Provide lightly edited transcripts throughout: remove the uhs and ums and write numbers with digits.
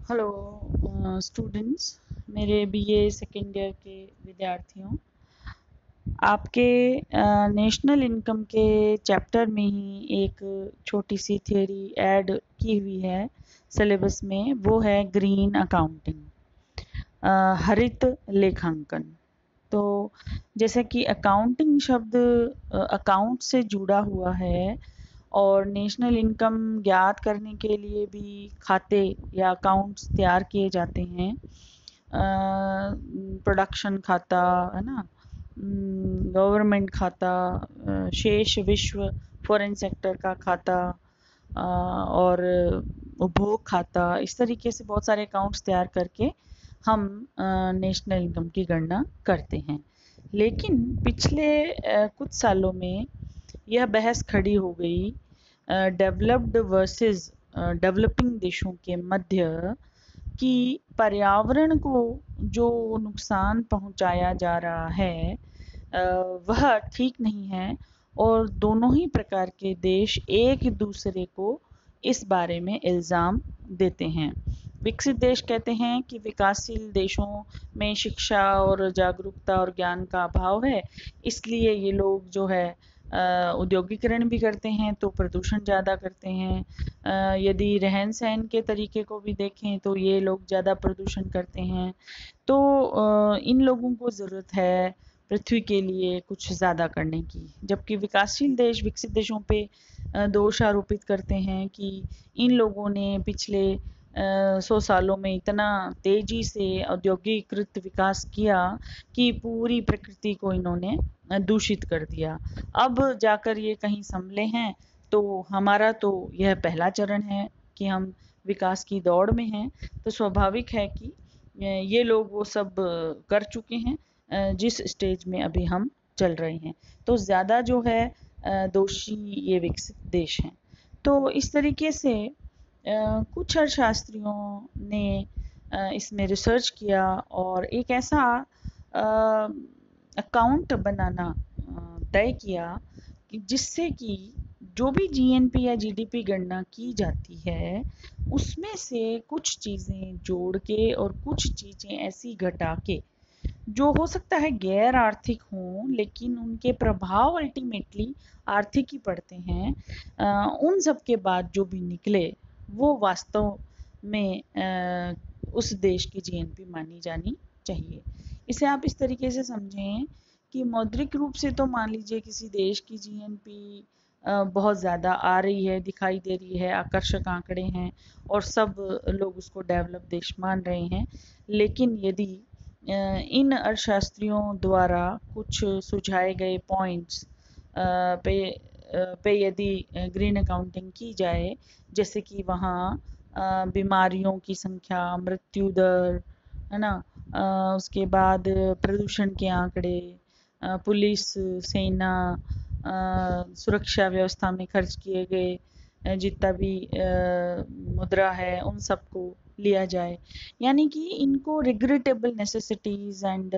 Hello students, मेरे BA second year के विद्यार्थियों। आपके नेशनल इनकम के चैप्टर में ही एक छोटी सी थ्योरी ऐड की हुई है सिलेबस में, वो है ग्रीन अकाउंटिंग, हरित लेखांकन। तो जैसे कि अकाउंटिंग शब्द अकाउंट से जुड़ा हुआ है और नेशनल इनकम ज्ञात करने के लिए भी खाते या अकाउंट्स तैयार किए जाते हैं। प्रोडक्शन खाता है ना, गवर्नमेंट खाता, शेष विश्व फॉरेन सेक्टर का खाता, और उपभोग खाता, इस तरीके से बहुत सारे अकाउंट्स तैयार करके हम नेशनल इनकम की गणना करते हैं। लेकिन पिछले कुछ सालों में यह बहस खड़ी हो गई डेवलप्ड वर्सेस डेवलपिंग देशों के मध्य, कि पर्यावरण को जो नुकसान पहुंचाया जा रहा है वह ठीक नहीं है, और दोनों ही प्रकार के देश एक दूसरे को इस बारे में इल्ज़ाम देते हैं। विकसित देश कहते हैं कि विकासशील देशों में शिक्षा और जागरूकता और ज्ञान का अभाव है, इसलिए ये लोग जो है औद्योगिकरण भी करते हैं तो प्रदूषण ज़्यादा करते हैं। यदि रहन सहन के तरीके को भी देखें तो ये लोग ज़्यादा प्रदूषण करते हैं। तो इन लोगों को ज़रूरत है पृथ्वी के लिए कुछ ज़्यादा करने की, जबकि विकासशील देश विकसित देशों पे दोष आरोपित करते हैं कि इन लोगों ने पिछले 100 सालों में इतना तेजी से औद्योगिकृत विकास किया कि पूरी प्रकृति को इन्होंने दूषित कर दिया। अब जाकर ये कहीं संभले हैं, तो हमारा तो यह पहला चरण है कि हम विकास की दौड़ में हैं, तो स्वाभाविक है कि ये लोग वो सब कर चुके हैं जिस स्टेज में अभी हम चल रहे हैं। तो ज़्यादा जो है दोषी ये विकसित देश हैं। तो इस तरीके से कुछ अर्थशास्त्रियों ने इसमें रिसर्च किया और एक ऐसा अकाउंट बनाना तय किया कि जिससे कि जो भी जीएनपी या जीडीपी गणना की जाती है उसमें से कुछ चीज़ें जोड़ के और कुछ चीज़ें ऐसी घटा के जो हो सकता है गैर आर्थिक हों, लेकिन उनके प्रभाव अल्टीमेटली आर्थिक ही पड़ते हैं। उन सब के बाद जो भी निकले वो वास्तव में उस देश की जीएनपी मानी जानी चाहिए। इसे आप इस तरीके से समझें कि मौद्रिक रूप से तो मान लीजिए किसी देश की जीएनपी बहुत ज़्यादा आ रही है, दिखाई दे रही है, आकर्षक आंकड़े हैं और सब लोग उसको डेवलप देश मान रहे हैं। लेकिन यदि इन अर्थशास्त्रियों द्वारा कुछ सुझाए गए पॉइंट्स पे यदि ग्रीन अकाउंटिंग की जाए, जैसे कि वहाँ बीमारियों की संख्या, मृत्यु दर, है ना, उसके बाद प्रदूषण के आंकड़े, पुलिस, सेना, सुरक्षा व्यवस्था में खर्च किए गए जितना भी मुद्रा है उन सबको लिया जाए। यानी कि इनको रिग्रेटेबल नेसेसिटीज़ एंड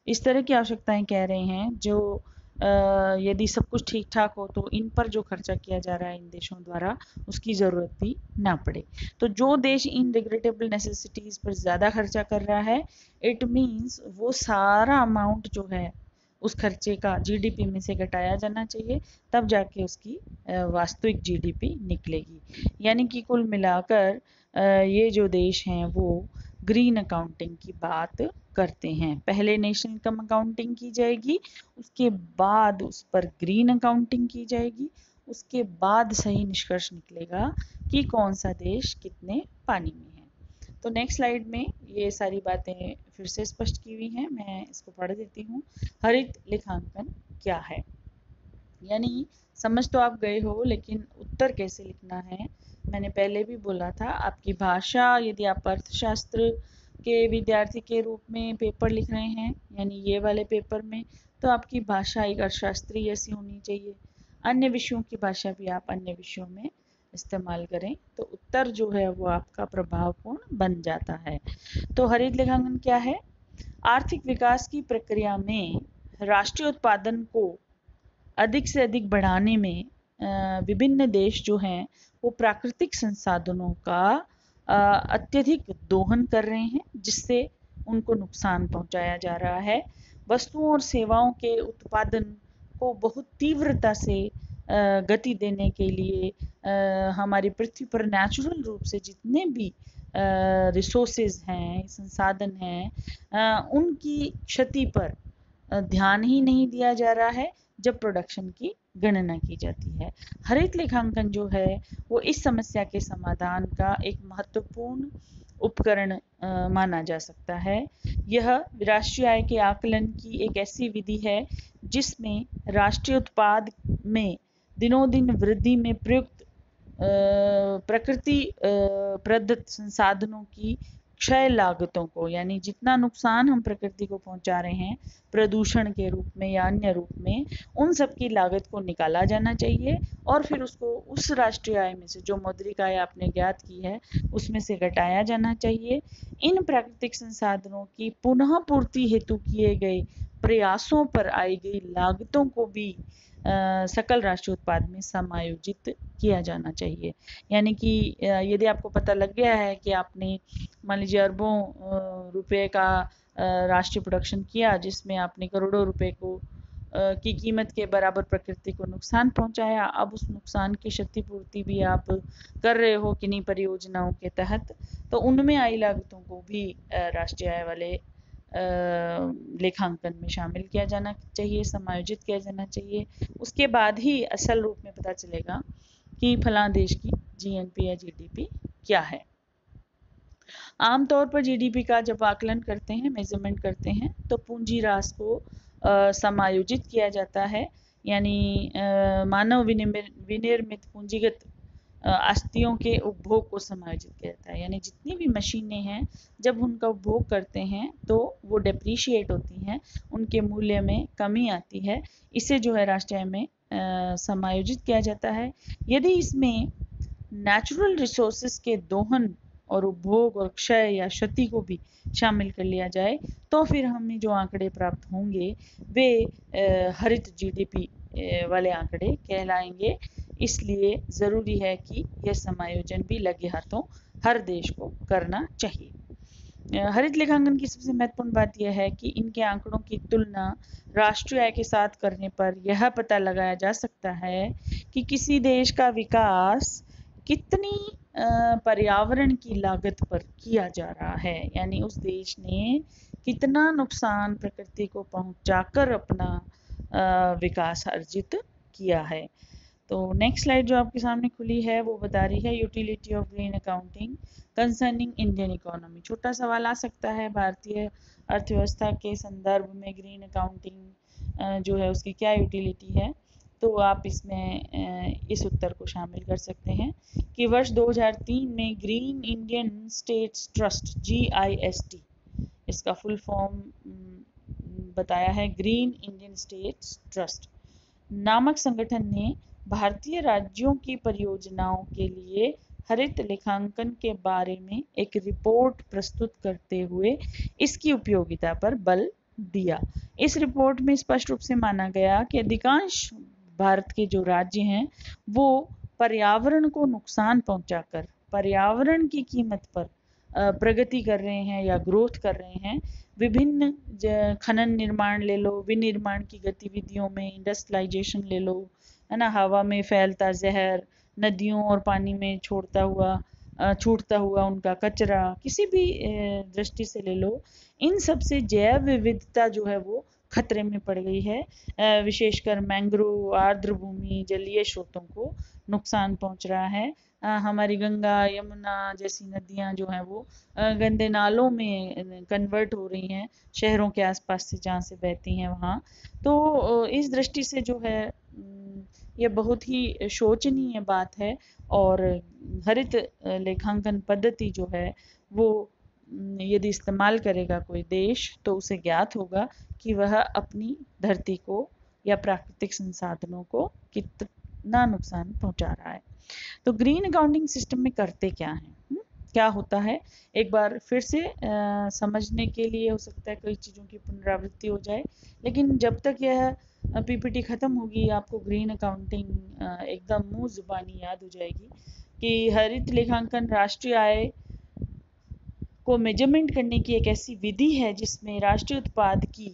इस तरह की आवश्यकताएं कह रहे हैं जो यदि सब कुछ ठीक ठाक हो तो इन पर जो खर्चा किया जा रहा है इन देशों द्वारा उसकी ज़रूरत भी ना पड़े। तो जो देश इन रिग्रेटेबल नेसेसिटीज़ पर ज़्यादा खर्चा कर रहा है, इट मीन्स वो सारा अमाउंट जो है उस खर्चे का जीडीपी में से घटाया जाना चाहिए, तब जाके उसकी वास्तविक जीडीपी निकलेगी। यानी कि कुल मिलाकर ये जो देश हैं वो ग्रीन अकाउंटिंग की बात करते हैं। पहले नेशनल इनकम अकाउंटिंग की जाएगी, उसके बाद उस पर ग्रीन अकाउंटिंग की जाएगी, उसके बाद सही निष्कर्ष निकलेगा कि कौन सा देश कितने पानी में है। तो नेक्स्ट स्लाइड में ये सारी बातें फिर से स्पष्ट की हुई हैं, मैं इसको पढ़ देती हूँ। हरित लेखांकन क्या है? यानी समझ तो आप गए हो, लेकिन उत्तर कैसे लिखना है मैंने पहले भी बोला था। आपकी भाषा, यदि आप अर्थशास्त्र के विद्यार्थी के रूप में पेपर लिख रहे हैं यानी ये वाले पेपर में, तो आपकी भाषा एक अर्थशास्त्री जैसी होनी चाहिए। अन्य विषयों की भाषा भी आप अन्य विषयों में इस्तेमाल करें तो उत्तर जो है वो आपका प्रभावपूर्ण बन जाता है। तो हरित लेखांकन क्या है? आर्थिक विकास की प्रक्रिया में राष्ट्रीय उत्पादन को अधिक से अधिक बढ़ाने में विभिन्न देश जो हैं वो प्राकृतिक संसाधनों का अत्यधिक दोहन कर रहे हैं, जिससे उनको नुकसान पहुंचाया जा रहा है। वस्तुओं और सेवाओं के उत्पादन को बहुत तीव्रता से गति देने के लिए हमारी पृथ्वी पर नेचुरल रूप से जितने भी रिसोर्सेज हैं, संसाधन हैं, उनकी क्षति पर ध्यान ही नहीं दिया जा रहा है जब प्रोडक्शन की गणना की जाती है। हरित लेखांकन जो है वो इस समस्या के समाधान का एक महत्वपूर्ण उपकरण माना जा सकता है। यह राष्ट्रीय आय के आकलन की एक ऐसी विधि है जिसमें राष्ट्रीय उत्पाद में दिनों दिन वृद्धि में प्रयुक्त प्रकृति प्रदत्त संसाधनों की क्षय लागतों को, यानी जितना नुकसान हम प्रकृति को पहुंचा रहे हैं प्रदूषण के रूप में या अन्य रूप में, उन सब की लागत को निकाला जाना चाहिए और फिर उसको उस राष्ट्रीय आय में से, जो मौद्रिक आय आपने ज्ञात की है, उसमें से घटाया जाना चाहिए। इन प्राकृतिक संसाधनों की पुनः पूर्ति हेतु किए गए प्रयासों पर आई गई लागतों को भी सकल राष्ट्रीय उत्पाद में समायोजित किया जाना चाहिए। यानी कि यदि आपको पता लग गया है कि आपने मान लीजिए अरबों रुपए का राष्ट्रीय प्रोडक्शन किया, जिसमें आपने करोड़ों रुपए को की कीमत के बराबर प्रकृति को नुकसान पहुंचाया, अब उस नुकसान की क्षतिपूर्ति भी आप कर रहे हो किन्हीं परियोजनाओं के तहत, तो उनमें आई लागतों को भी राष्ट्रीय आय वाले लेखांकन में शामिल किया जाना चाहिए, समायोजित किया जाना चाहिए। उसके बाद ही असल रूप में पता चलेगा कि फलां देश की जीएनपी या जीडीपी क्या है। आमतौर पर जीडीपी का जब आकलन करते हैं, मेजरमेंट करते हैं, तो पूंजी ह्रास को समायोजित किया जाता है, यानी मानव विनिर्मित पूंजीगत आस्तियों के उपभोग को समायोजित किया जाता है। यानी जितनी भी मशीनें हैं, जब उनका उपभोग करते हैं तो वो डेप्रीशिएट होती हैं, उनके मूल्य में कमी आती है। इसे जो है राष्ट्रीय आय में समायोजित किया जाता है। यदि इसमें नेचुरल रिसोर्सेज के दोहन और उपभोग और क्षय या क्षति को भी शामिल कर लिया जाए, तो फिर हमें जो आंकड़े प्राप्त होंगे वे हरित जीडीपी वाले आंकड़े कहलाएंगे। इसलिए ज़रूरी है कि यह समायोजन भी लगे हाथों हर देश को करना चाहिए। हरित लेखांकन की सबसे महत्वपूर्ण बात यह है कि इनके आंकड़ों की तुलना राष्ट्रीय आय के साथ करने पर यह पता लगाया जा सकता है कि किसी देश का विकास कितनी पर्यावरण की लागत पर किया जा रहा है, यानी उस देश ने कितना नुकसान प्रकृति को पहुंचाकर अपना विकास अर्जित किया है। तो नेक्स्ट स्लाइड जो आपके सामने खुली है वो बता रही है utility of green accounting concerning Indian economy. छोटा सवाल आ सकता है, भारतीय अर्थव्यवस्था के संदर्भ में ग्रीन अकाउंटिंग जो है उसकी क्या यूटिलिटी है, तो आप इसमें इस उत्तर को शामिल कर सकते हैं कि वर्ष 2003 में green Indian states trust GIST, इसका फुल फॉर्म बताया है ग्रीन इंडियन स्टेट्स ट्रस्ट नामक संगठन ने भारतीय राज्यों की परियोजनाओं के लिए हरित लेखांकन के बारे में एक रिपोर्ट प्रस्तुत करते हुए इसकी उपयोगिता पर बल दिया। इस रिपोर्ट में स्पष्ट रूप से माना गया कि अधिकांश भारत के जो राज्य हैं वो पर्यावरण को नुकसान पहुंचाकर पर्यावरण की कीमत पर प्रगति कर रहे हैं या ग्रोथ कर रहे हैं। विभिन्न खनन निर्माण ले लो, विनिर्माण की गतिविधियों में इंडस्ट्रियलाइजेशन ले लो, है ना, हवा में फैलता जहर, नदियों और पानी में छूटता हुआ उनका कचरा, किसी भी दृष्टि से ले लो, इन सब से जैव विविधता जो है वो खतरे में पड़ गई है। विशेषकर मैंग्रोव, आर्द्र भूमि, जलीय स्रोतों को नुकसान पहुंच रहा है। हमारी गंगा, यमुना जैसी नदियां जो हैं वो गंदे नालों में कन्वर्ट हो रही हैं शहरों के आसपास से, जहाँ से बहती हैं वहाँ। तो इस दृष्टि से जो है ये बहुत ही शोचनीय बात है और हरित लेखांकन पद्धति जो है वो यदि इस्तेमाल करेगा कोई देश तो उसे ज्ञात होगा कि वह अपनी धरती को या प्राकृतिक संसाधनों को कितना नुकसान पहुंचा रहा है। तो ग्रीन अकाउंटिंग सिस्टम में करते क्या है, क्या होता है, एक बार फिर से समझने के लिए हो सकता है कई चीज़ों की पुनरावृत्ति हो जाए, लेकिन जब तक यह पीपीटी खत्म होगी आपको ग्रीन अकाउंटिंग एकदम मुंह जुबानी याद हो जाएगी कि हरित लेखांकन राष्ट्रीय आय को मेजरमेंट करने की एक ऐसी विधि है जिसमें राष्ट्रीय उत्पाद की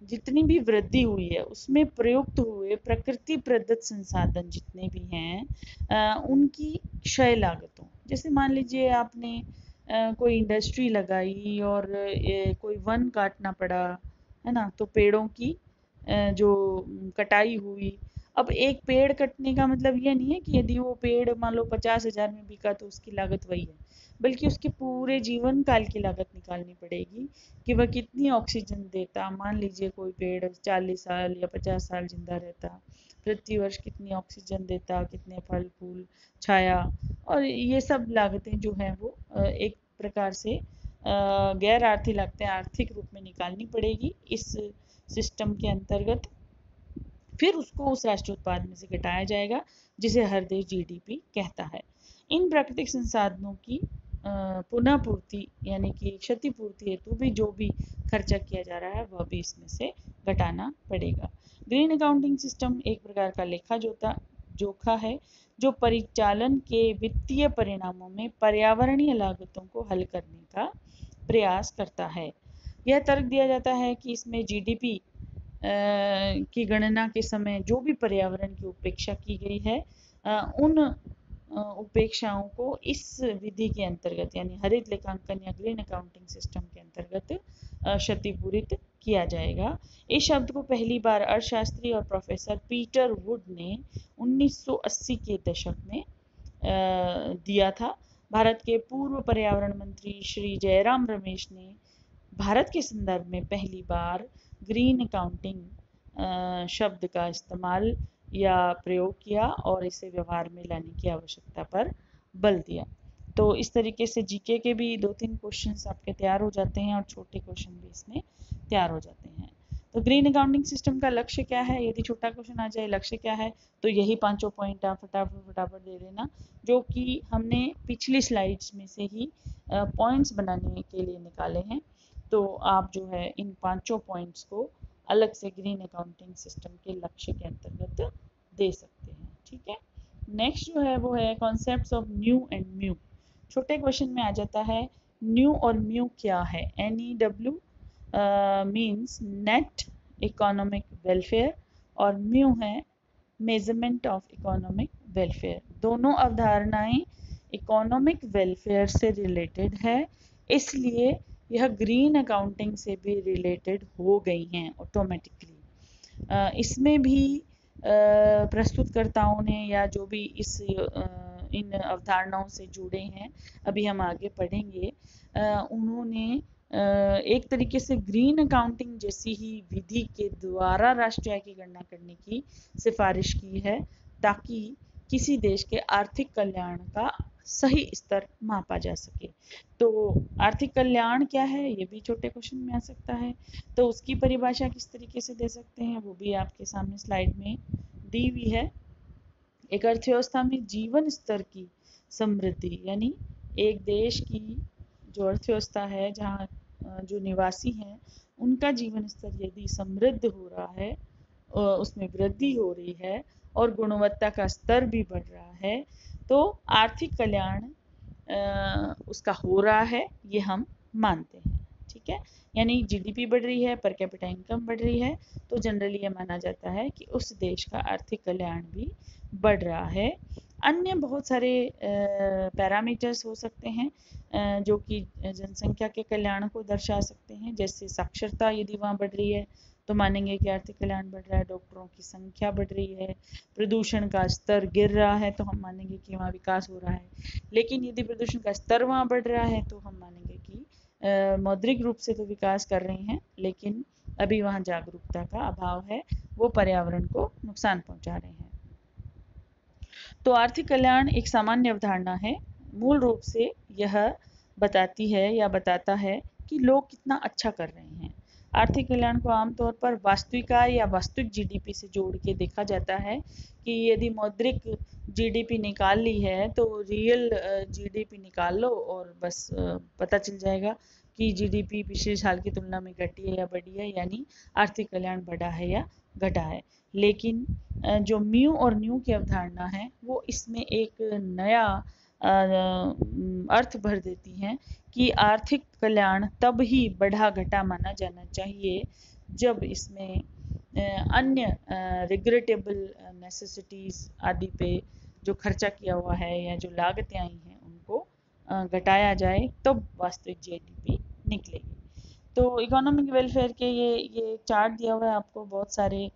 जितनी भी वृद्धि हुई है उसमें प्रयुक्त हुए प्रकृति प्रदत्त संसाधन जितने भी हैं उनकी क्षय लागतों, जैसे मान लीजिए आपने कोई इंडस्ट्री लगाई और कोई वन काटना पड़ा, है ना, तो पेड़ों की जो कटाई हुई। अब एक पेड़ कटने का मतलब ये नहीं है कि यदि वो पेड़ मान लो 50,000 में बिका तो उसकी लागत वही है, बल्कि उसके पूरे जीवन काल की लागत निकालनी पड़ेगी कि वह कितनी ऑक्सीजन देता। मान लीजिए कोई पेड़ 40 साल या 50 साल जिंदा रहता, प्रति वर्ष कितनी ऑक्सीजन देता, कितने फल फूल छाया, और ये सब लागतें जो हैं वो एक प्रकार से गैर आर्थिक लागतें आर्थिक रूप में निकालनी पड़ेगी इस सिस्टम के अंतर्गत। फिर उसको उस राष्ट्रीय उत्पाद में से घटाया जाएगा जिसे हर देश जीडीपी कहता है। इन प्राकृतिक संसाधनों की पुनः पूर्ति यानी कि क्षतिपूर्ति हेतु भी जो भी खर्चा किया जा रहा है वह भी इसमें से घटाना पड़ेगा। ग्रीन अकाउंटिंग सिस्टम एक प्रकार का लेखा जोखा है जो परिचालन के वित्तीय परिणामों में पर्यावरणीय लागतों को हल करने का प्रयास करता है। यह तर्क दिया जाता है कि इसमें जीडीपी की गणना के समय जो भी पर्यावरण की उपेक्षा की गई है उन उपेक्षाओं को इस विधि के अंतर्गत यानी हरित लेखांकन या ग्रीन अकाउंटिंग सिस्टम के अंतर्गत क्षतिपूरित किया जाएगा। इस शब्द को पहली बार अर्थशास्त्री और प्रोफेसर पीटर वुड ने 1980 के दशक में दिया था। भारत के पूर्व पर्यावरण मंत्री श्री जयराम रमेश ने भारत के संदर्भ में पहली बार ग्रीन अकाउंटिंग शब्द का इस्तेमाल या प्रयोग किया और इसे व्यवहार में लाने की आवश्यकता पर बल दिया। तो इस तरीके से जीके के भी 2-3 क्वेश्चंस आपके तैयार हो जाते हैं और छोटे क्वेश्चन भी इसमें तैयार हो जाते हैं। तो ग्रीन अकाउंटिंग सिस्टम का लक्ष्य क्या है, यदि छोटा क्वेश्चन आ जाए लक्ष्य क्या है तो यही पांचों पॉइंट आप फटाफट दे देना जो कि हमने पिछली स्लाइड्स में से ही पॉइंट्स बनाने के लिए निकाले हैं। तो आप जो है इन पांचों पॉइंट्स को अलग से ग्रीन अकाउंटिंग सिस्टम के लक्ष्य के अंतर्गत दे सकते हैं। ठीक है, नेक्स्ट जो है वो है concepts of new and mu. छोटे क्वेश्चन में आ जाता है न्यू और म्यू क्या है। NEW means net economic welfare और म्यू है मेजरमेंट ऑफ इकोनॉमिक वेलफेयर। दोनों अवधारणाएं इकोनॉमिक वेलफेयर से रिलेटेड है, इसलिए यह ग्रीन अकाउंटिंग से भी रिलेटेड हो गई हैं ऑटोमेटिकली। इसमें भी प्रस्तुतकर्ताओं ने या जो भी इन अवधारणाओं से जुड़े हैं, अभी हम आगे पढ़ेंगे, उन्होंने एक तरीके से ग्रीन अकाउंटिंग जैसी ही विधि के द्वारा राष्ट्रीय आय की गणना करने की सिफारिश की है ताकि किसी देश के आर्थिक कल्याण का सही स्तर मापा जा सके। तो आर्थिक कल्याण क्या है ये भी छोटे क्वेश्चन में आ सकता है, तो उसकी परिभाषा किस तरीके से दे सकते हैं वो भी आपके सामने स्लाइड में दी हुई है। एक अर्थव्यवस्था में जीवन स्तर की समृद्धि यानी एक देश की जो अर्थव्यवस्था है जहाँ जो निवासी हैं उनका जीवन स्तर यदि समृद्ध हो रहा है, उसमें वृद्धि हो रही है और गुणवत्ता का स्तर भी बढ़ रहा है तो आर्थिक कल्याण उसका हो रहा है, ये हम मानते हैं। ठीक है, यानी जीडीपी बढ़ रही है, पर कैपिटा इनकम बढ़ रही है, तो जनरली ये माना जाता है कि उस देश का आर्थिक कल्याण भी बढ़ रहा है। अन्य बहुत सारे पैरामीटर्स हो सकते हैं जो कि जनसंख्या के कल्याण को दर्शा सकते हैं, जैसे साक्षरता यदि वहाँ बढ़ रही है तो मानेंगे कि आर्थिक कल्याण बढ़ रहा है, डॉक्टरों की संख्या बढ़ रही है, प्रदूषण का स्तर गिर रहा है तो हम मानेंगे कि वहाँ विकास हो रहा है। लेकिन यदि प्रदूषण का स्तर वहाँ बढ़ रहा है तो हम मानेंगे कि मौद्रिक रूप से तो विकास कर रहे हैं लेकिन अभी वहाँ जागरूकता का अभाव है, वो पर्यावरण को नुकसान पहुंचा रहे हैं। तो आर्थिक कल्याण एक सामान्य अवधारणा है, मूल रूप से यह बताती है या बताता है कि लोग कितना अच्छा कर रहे हैं। आर्थिक कल्याण को आमतौर पर वास्तविक आय या वास्तविक जीडीपी से जोड़ के देखा जाता है कि यदि मौद्रिक जीडीपी निकाल ली है तो रियल जीडीपी निकाल लो और बस पता चल जाएगा कि जीडीपी पिछले साल की तुलना में घटी है या बढ़ी है, यानी आर्थिक कल्याण बढ़ा है या घटा है। लेकिन जो म्यू और न्यू की अवधारणा है वो इसमें एक नया अर्थ भर देती हैं कि आर्थिक कल्याण तब ही बढ़ा घटा माना जाना चाहिए जब इसमें अन्य रिग्रेटेबल नेसेसिटीज़ आदि पे जो खर्चा किया हुआ है या जो लागतें आई हैं उनको घटाया जाए, तब वास्तविक जीडीपी निकलेगी। तो इकोनॉमिक वेलफेयर के ये चार्ट दिया हुआ है आपको। बहुत सारे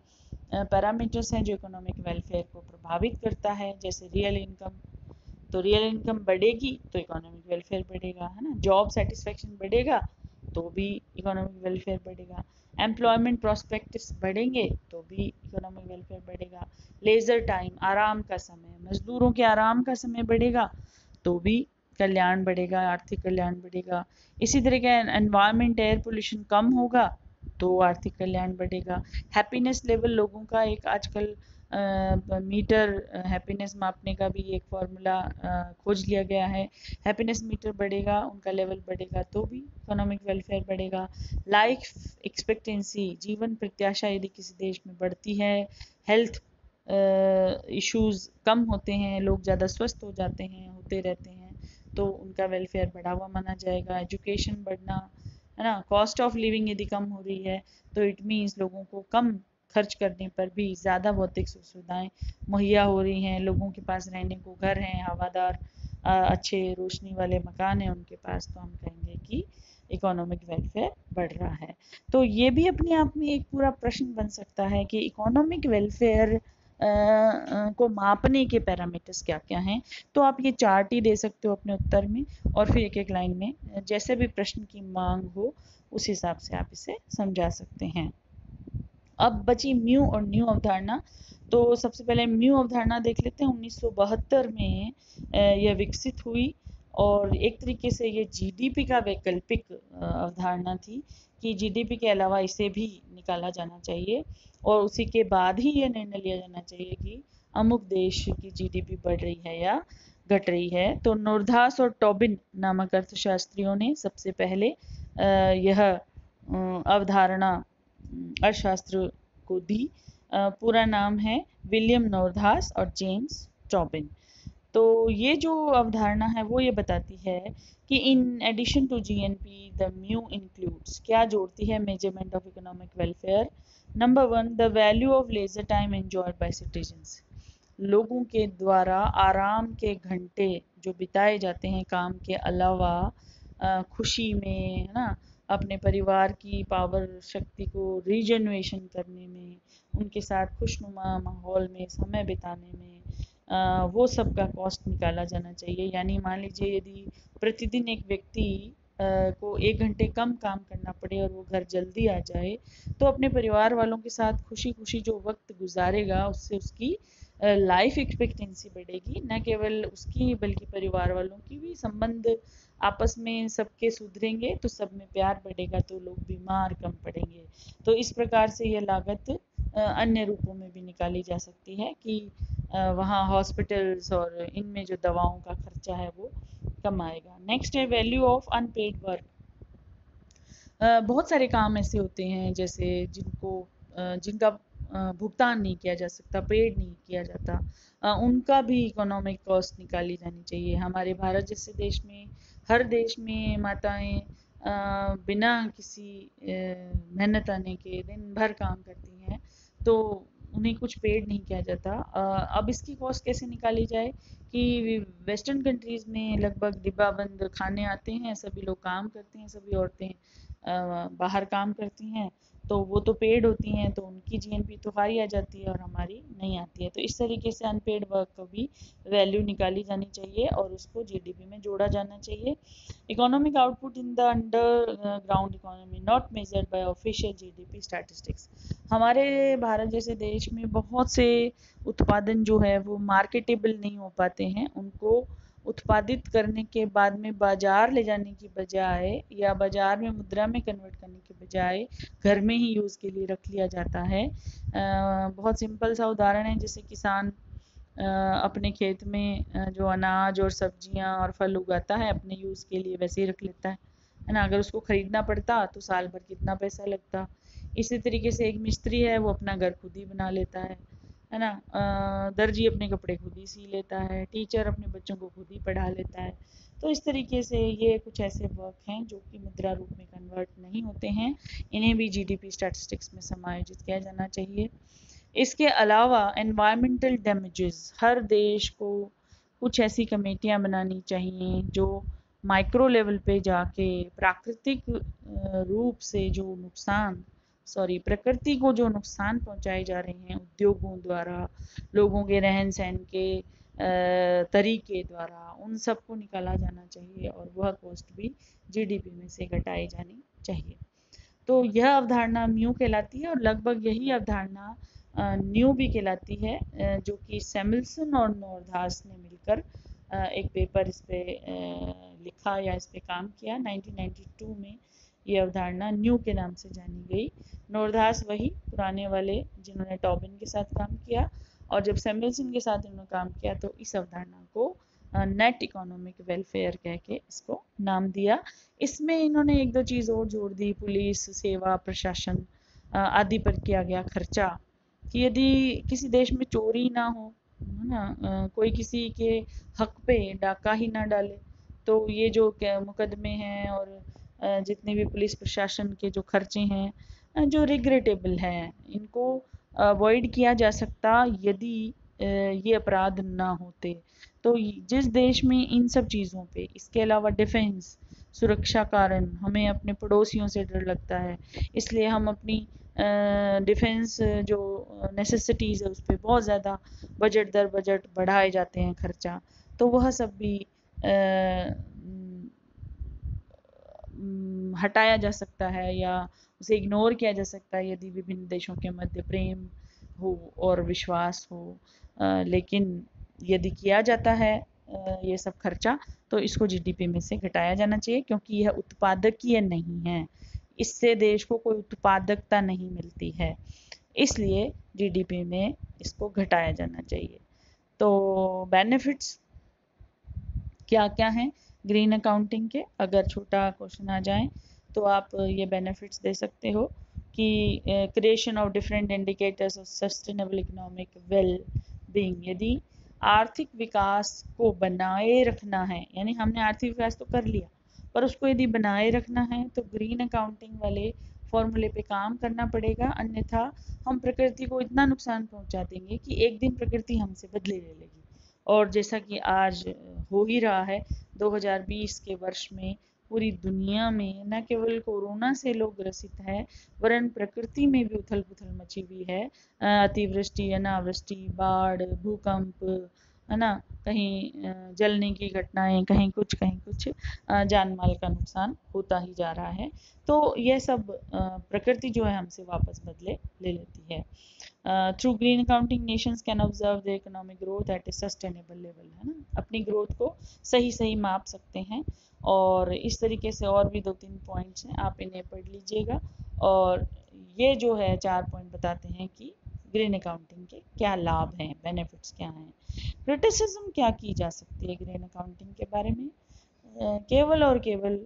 पैरामीटर्स हैं जो इकोनॉमिक वेलफेयर को प्रभावित करता है, जैसे रियल इनकम। तो रियल इनकम बढ़ेगी तो इकोनॉमिक वेलफेयर बढ़ेगा, है ना। जॉब सेटिस्फेक्शन बढ़ेगा तो भी इकोनॉमिक वेलफेयर बढ़ेगा। एम्प्लॉयमेंट प्रोस्पेक्ट्स बढ़ेंगे तो भी इकोनॉमिक वेलफेयर बढ़ेगा। लेजर टाइम, आराम का समय, मजदूरों के आराम का समय बढ़ेगा तो भी कल्याण बढ़ेगा, आर्थिक कल्याण बढ़ेगा। इसी तरह का एनवायरनमेंट, एयर पोल्यूशन कम होगा तो आर्थिक कल्याण बढ़ेगा। हैप्पीनेस लेवल लोगों का एक आजकल मीटर, हैप्पीनेस मापने का भी एक फॉर्मूला खोज लिया गया है। हैप्पीनेस मीटर बढ़ेगा, उनका लेवल बढ़ेगा तो भी इकोनॉमिक वेलफेयर बढ़ेगा। लाइफ एक्सपेक्टेंसी, जीवन प्रत्याशा यदि किसी देश में बढ़ती है, हेल्थ इश्यूज कम होते हैं, लोग ज़्यादा स्वस्थ हो जाते हैं, होते रहते हैं, तो उनका वेलफेयर बढ़ा हुआ माना जाएगा। एजुकेशन बढ़ना, है ना। कॉस्ट ऑफ लिविंग यदि कम हो रही है तो इट मीन्स लोगों को कम खर्च करने पर भी ज़्यादा भौतिक सुविधाएं मुहैया हो रही हैं, लोगों के पास रहने को घर हैं, हवादार अच्छे रोशनी वाले मकान हैं उनके पास, तो हम कहेंगे कि इकोनॉमिक वेलफेयर बढ़ रहा है। तो ये भी अपने आप में एक पूरा प्रश्न बन सकता है कि इकोनॉमिक वेलफेयर को मापने के पैरामीटर्स क्या क्या हैं। तो आप ये चार्ट ही दे सकते हो अपने उत्तर में, और फिर एक एक लाइन में जैसे भी प्रश्न की मांग हो उस हिसाब से आप इसे समझा सकते हैं। अब बची म्यू और न्यू अवधारणा। तो सबसे पहले म्यू अवधारणा देख लेते हैं। 1972 में यह विकसित हुई और एक तरीके से ये जीडीपी का वैकल्पिक अवधारणा थी कि जीडीपी के अलावा इसे भी निकाला जाना चाहिए और उसी के बाद ही ये निर्णय लिया जाना चाहिए कि अमुक देश की जीडीपी बढ़ रही है या घट रही है। तो नोरधास और टोबिन नामक अर्थशास्त्रियों ने सबसे पहले यह अवधारणा अर्थशास्त्र को दी। पूरा नाम है विलियम नोरधास और जेम्स टोबिन। तो ये जो अवधारणा है वो ये बताती है कि in addition to GNP the म्यू इंक्लूड्स, क्या जोड़ती है measurement of economic welfare. Number 1, the value of leisure time enjoyed by citizens, लोगों के द्वारा आराम के घंटे जो बिताए जाते हैं काम के अलावा, खुशी में, है ना, अपने परिवार की पावर शक्ति को रीजनरेशन करने में, उनके साथ खुशनुमा माहौल में समय बिताने में, वो सब का कॉस्ट निकाला जाना चाहिए। यानी मान लीजिए यदि प्रतिदिन एक व्यक्ति को 1 घंटे कम काम करना पड़े और वो घर जल्दी आ जाए, तो अपने परिवार वालों के साथ खुशी खुशी जो वक्त गुजारेगा उससे उसकी लाइफ एक्सपेक्टेंसी बढ़ेगी, न केवल उसकी बल्कि परिवार वालों की भी। संबंध आपस में सबके सुधरेंगे तो सब में प्यार बढ़ेगा, तो लोग बीमार कम पड़ेंगे। तो इस प्रकार से ये लागत अन्य रूपों में भी निकाली जा सकती है कि वहाँ हॉस्पिटल्स और इनमें जो दवाओं का खर्चा है वो कम आएगा। नेक्स्ट है वैल्यू ऑफ अनपेड वर्क। बहुत सारे काम ऐसे होते हैं जैसे जिनका भुगतान नहीं किया जा सकता, पेड नहीं किया जाता, उनका भी इकोनॉमिक कॉस्ट निकाली जानी चाहिए। हमारे भारत जैसे देश में, हर देश में माताएं बिना किसी मेहनत आने के दिन भर काम करती हैं, तो उन्हें कुछ पेड नहीं किया जाता। अब इसकी कॉस्ट कैसे निकाली जाए कि वेस्टर्न कंट्रीज़ में लगभग डिब्बाबंद खाने आते हैं, सभी लोग काम करते हैं, सभी औरतें बाहर काम करती हैं, तो वो तो पेड होती हैं, तो उनकी जीएनपी तो हाई आ जाती है और हमारी नहीं आती है। तो इस तरीके से अनपेड वर्क को भी वैल्यू निकाली जानी चाहिए और उसको जीडीपी में जोड़ा जाना चाहिए। Economic output in the under ground economy not measured by official GDP statistics. हमारे भारत जैसे देश में बहुत से उत्पादन जो है वो मार्केटेबल नहीं हो पाते हैं, उनको उत्पादित करने के बाद में बाजार ले जाने की बजाय या बाजार में मुद्रा में कन्वर्ट करने के बजाय घर में ही यूज़ के लिए रख लिया जाता है। बहुत सिंपल सा उदाहरण है, जैसे किसान अपने खेत में जो अनाज और सब्जियां और फल उगाता है अपने यूज़ के लिए वैसे ही रख लेता है ना। अगर उसको खरीदना पड़ता तो साल भर कितना पैसा लगता। इसी तरीके से एक मिस्त्री है वो अपना घर खुद ही बना लेता है है ना। दर्जी अपने कपड़े खुद ही सी लेता है, टीचर अपने बच्चों को खुद ही पढ़ा लेता है। तो इस तरीके से ये कुछ ऐसे वर्क हैं जो कि मुद्रा रूप में कन्वर्ट नहीं होते हैं, इन्हें भी जीडीपी स्टैटिस्टिक्स में समायोजित किया जाना चाहिए। इसके अलावा एनवायरमेंटल डैमेजेस, हर देश को कुछ ऐसी कमेटियां बनानी चाहिए जो माइक्रो लेवल पे जाके प्राकृतिक रूप से जो नुकसान, प्रकृति को जो नुकसान पहुंचाए जा रहे हैं उद्योगों द्वारा, लोगों के रहन सहन के तरीके द्वारा, उन सबको निकाला जाना चाहिए और वह कॉस्ट भी जीडीपी में से घटाई जानी चाहिए। तो यह अवधारणा म्यू कहलाती है और लगभग यही अवधारणा न्यू भी कहलाती है, जो कि सैमुअल्सन और नॉरधास ने मिलकर एक पेपर इस पे लिखा या इस पे काम किया 1992 में। ये अवधारणा न्यू के नाम से जानी गई। नॉरधास वही पुराने वाले जिन्होंने टॉबिन के साथ काम किया, और जब सैमुअल्सन के साथ इन्होंने काम किया तो इस अवधारणा को नेट इकोनॉमिक वेलफेयर कह के इसको नाम दिया। इसमें इन्होंने एक दो चीज़ और जोड़ दी, पुलिस सेवा, प्रशासन आदि पर किया गया खर्चा, कि यदि किसी देश में चोरी ना हो, है ना, कोई किसी के हक पे डाका ही ना डाले, तो ये जो मुकदमे हैं और जितने भी पुलिस प्रशासन के जो खर्चे हैं जो रिग्रेटेबल हैं, इनको अवॉइड किया जा सकता यदि ये अपराध ना होते। तो जिस देश में इन सब चीज़ों पे, इसके अलावा डिफेंस, सुरक्षा कारण, हमें अपने पड़ोसियों से डर लगता है, इसलिए हम अपनी डिफेंस जो नेसेसिटीज़ है उस पर बहुत ज़्यादा बजट दर बजट बढ़ाए जाते हैं खर्चा, तो वह सब भी हटाया जा सकता है या उसे इग्नोर किया जा सकता है यदि विभिन्न देशों के मध्य प्रेम हो और विश्वास हो। लेकिन यदि किया जाता है ये सब खर्चा, तो इसको जीडीपी में से घटाया जाना चाहिए, क्योंकि यह उत्पादकीय नहीं है, इससे देश को कोई उत्पादकता नहीं मिलती है, इसलिए जीडीपी में इसको घटाया जाना चाहिए। तो बेनिफिट्स क्या क्या हैं ग्रीन अकाउंटिंग के, अगर छोटा क्वेश्चन आ जाए तो आप ये बेनिफिट्स दे सकते हो कि creation of different indicators of sustainable economic well being. यदि आर्थिक विकास को बनाए रखना है, यानी हमने आर्थिक विकास तो कर लिया, पर उसको यदि बनाए रखना है तो ग्रीन अकाउंटिंग वाले फॉर्मूले पे काम करना पड़ेगा, अन्यथा हम प्रकृति को इतना नुकसान पहुंचा देंगे कि एक दिन प्रकृति हमसे बदले ले लेगी। और जैसा कि आज हो ही रहा है, 2020 के वर्ष में पूरी दुनिया में न केवल कोरोना से लोग ग्रसित हैं, वरन प्रकृति में भी उथल पुथल मची हुई है। अतिवृष्टि, अनावृष्टि, बाढ़, भूकंप, है ना, कहीं जलने की घटनाएं, कहीं कुछ जान माल का नुकसान होता ही जा रहा है। तो यह सब प्रकृति जो है हमसे वापस बदले ले लेती है। Through green accounting Nations can observe the economic growth at A sustainable level, है ना, अपनी ग्रोथ को सही सही माप सकते हैं। और इस तरीके से और भी 2-3 पॉइंट्स हैं, आप इन्हें पढ़ लीजिएगा। और ये जो है 4 पॉइंट बताते हैं कि ग्रीन अकाउंटिंग के क्या लाभ हैं, बेनिफिट्स क्या हैं। क्रिटिसिज्म क्या की जा सकती है ग्रीन अकाउंटिंग के बारे में, केवल और केवल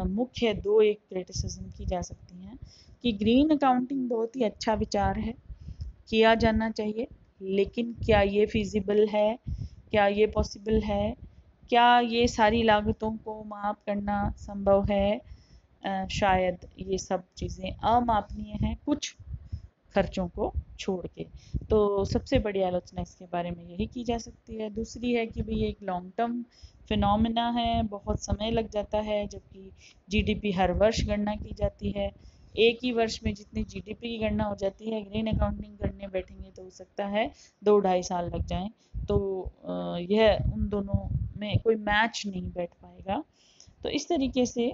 मुख्य 2 एक क्रिटिसिज्म की जा सकती हैं कि ग्रीन अकाउंटिंग बहुत ही अच्छा विचार है, किया जाना चाहिए, लेकिन क्या ये फिजिबल है, क्या ये पॉसिबल है, क्या ये सारी लागतों को माप करना संभव है? शायद ये सब चीज़ें अमापनीय हैं कुछ खर्चों को छोड़ के। तो सबसे बड़ी आलोचना इसके बारे में यही की जा सकती है। दूसरी है कि भाई एक लॉन्ग टर्म फिनोमिना है, बहुत समय लग जाता है, जबकि जीडीपी हर वर्ष गणना की जाती है। एक ही वर्ष में जितनी जीडीपी की गणना हो जाती है, ग्रीन अकाउंटिंग करने बैठेंगे तो हो सकता है 2-2.5 साल लग जाएं। तो यह उन दोनों में कोई मैच नहीं बैठ पाएगा। तो इस तरीके से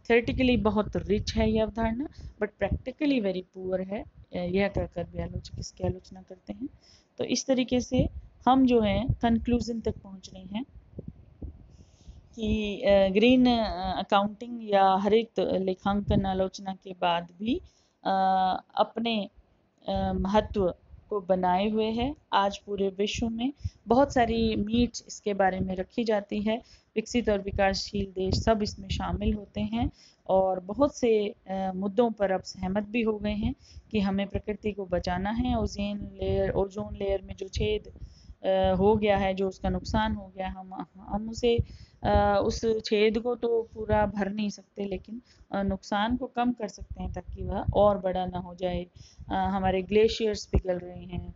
थ्योरेटिकली बहुत रिच है यह अवधारणा, बट प्रैक्टिकली वेरी पुअर है, यह कहकर भी आलोचक इसकी आलोचना करते हैं। तो इस तरीके से हम जो हैं कंक्लूजन तक पहुंच रहे हैं कि ग्रीन अकाउंटिंग या हरित लेखांकन आलोचना के बाद भी अपने महत्व को बनाए हुए है। आज पूरे विश्व में बहुत सारी मीट्स इसके बारे में रखी जाती है। विकसित और विकासशील देश सब इसमें शामिल होते हैं और बहुत से मुद्दों पर अब सहमत भी हो गए हैं कि हमें प्रकृति को बचाना है। ओजोन लेयर में जो छेद हो गया है, जो उसका नुकसान हो गया, हम उसे उस छेद को तो पूरा भर नहीं सकते, लेकिन नुकसान को कम कर सकते हैं ताकि वह और बड़ा ना हो जाए। हमारे ग्लेशियर्स पिघल रहे हैं,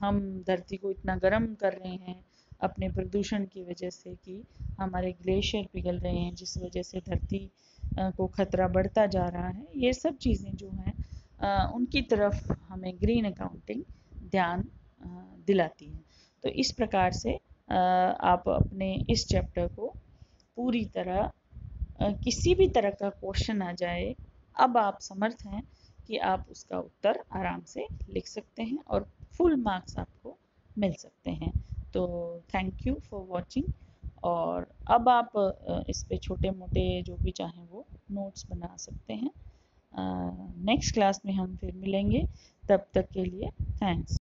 हम धरती को इतना गर्म कर रहे हैं अपने प्रदूषण की वजह से कि हमारे ग्लेशियर पिघल रहे हैं, जिस वजह से धरती को खतरा बढ़ता जा रहा है। ये सब चीज़ें जो हैं उनकी तरफ हमें ग्रीन अकाउंटिंग ध्यान दिलाती है। तो इस प्रकार से आप अपने इस चैप्टर को पूरी तरह किसी भी तरह का क्वेश्चन आ जाए, अब आप समर्थ हैं कि आप उसका उत्तर आराम से लिख सकते हैं और फुल मार्क्स आपको मिल सकते हैं। तो थैंक यू फॉर वॉचिंग। और अब आप इस पे छोटे मोटे जो भी चाहें वो नोट्स बना सकते हैं। नेक्स्ट क्लास में हम फिर मिलेंगे, तब तक के लिए थैंक्स।